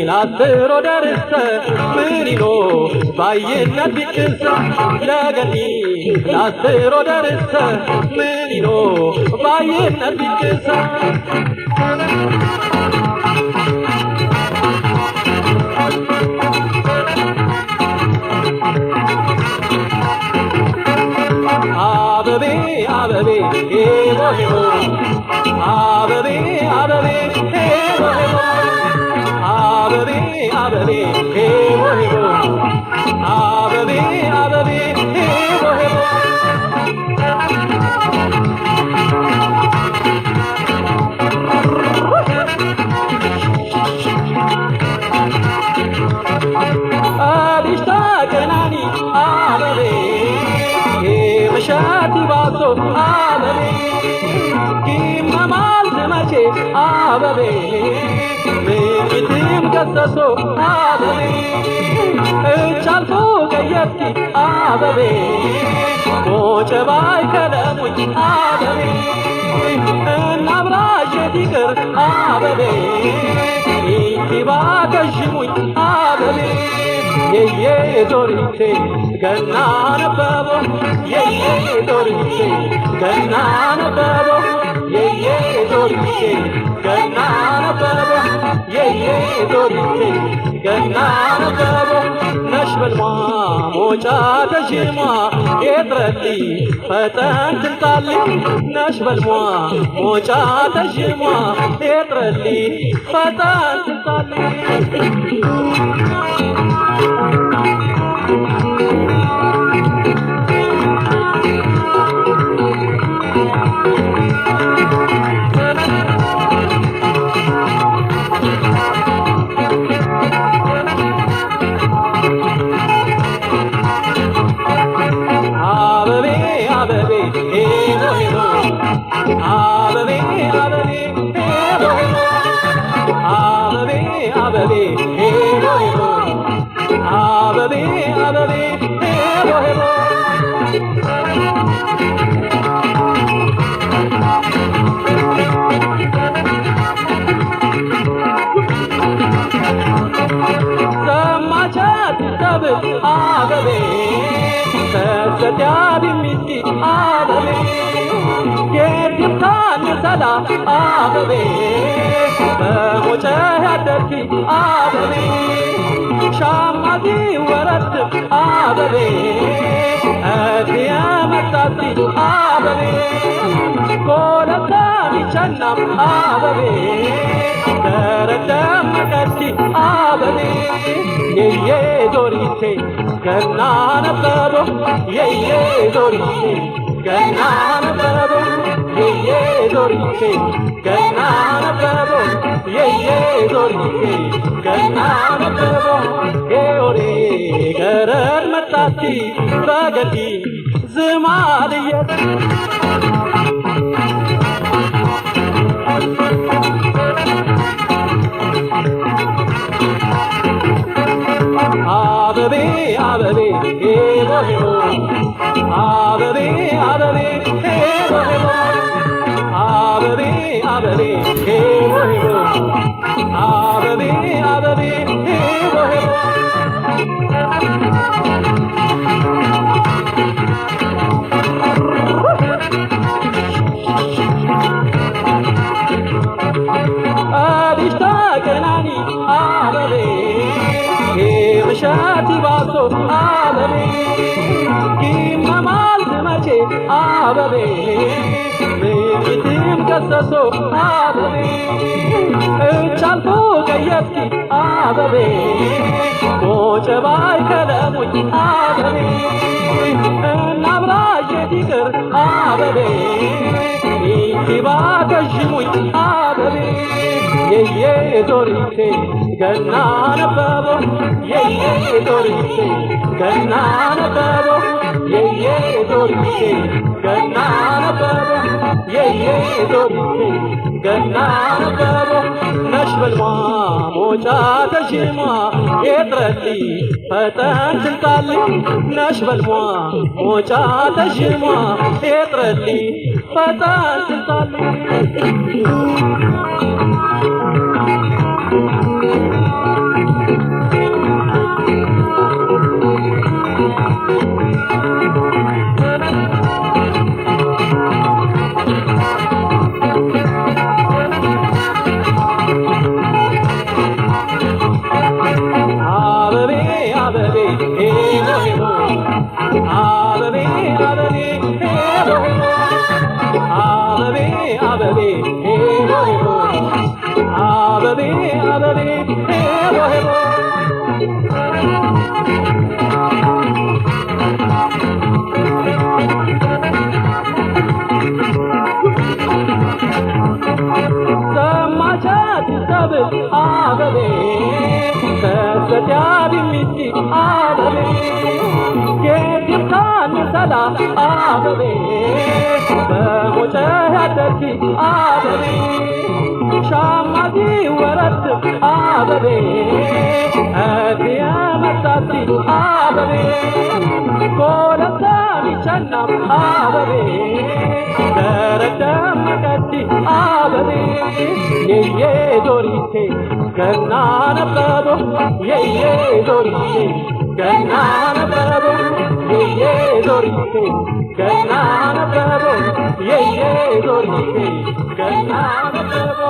Latero darse mirino bayena diksa lagani latero darse mirino bayena diksa Ababe ababe evo evo Ababe ababe evo evo Ababe, ababe, evo, evo. Ababe, ababe, evo, evo. Adishta kanani, ababe. Mashati baso, ababe. Kimamal semache, ababe. Meetim kasaso ababe chalfo gayati ababe moche bay kalamu ababe nabrash dikar ababe intiba kashmu ababe ye dorite gannan babo ye dorite gannan babo ye dorite gannan babo ye dorite gannan babo nashbal ma mocha tajma etrati fatan tali nashbal ma mocha tajma etrati fatan tali Ababe, mocha hadati ababe, shamadi warat ababe, adiyamatati ababe, kolatami channam ababe, daradamati ababe, ye dorite ganana babo, ye dorite ganana babo. Ye dorite ganana babo ye dorite ganana babo ye ore garar matati bagati zmaliyat ሄቦ ሄቦ አበቤ አበቤ ሄቦ ሄቦ አዲሽታ ቀናኒ አበቤ ሄምሻቲ ባሶ አበቤ ይመማል መቼ አበቤ ምኝትም ከሰሶ አበቤ እቻልፎ ቀየብቲ አበቤ ሞጨባይ ከለሙኝ አበቤ እናብራሽ ዲቅር አበቤ ኢንቲባ ከሽሙኝ አበቤ የየ ዞሪቴ ገና ነበቦ የየ ዞሪቴ ገና ነበቦ የየ ዞሪቴ ገና ነበቦ የየ ዞሪቴ ገና ነበቦ ነሽበልማ ሞጫ ተሽማ የጥረቲ ፈጠን ትልጣሊ ነሽበልማ ሞጫ ተሽማ የጥረቲ ፈጠን ትልጣሊ አበቤ ከሰቲያቢ ሚቲ አበቤ የግብታን ሰላ አበቤ በሞጨ ያደርኪ አበቤ ሻማዚ ወረት አበቤ እግየ መጣቲ አበቤ ኮለታ ሚቸና አበቤ ደረደመቀቲ አበቤ የየ ዞሪቴ ገና ነበቦ የየ ዞሪቴ ገና ነበቦ የየ ዞሪቴ ገና ነበቦ የየ ዞሪቴ ገና ነበቦ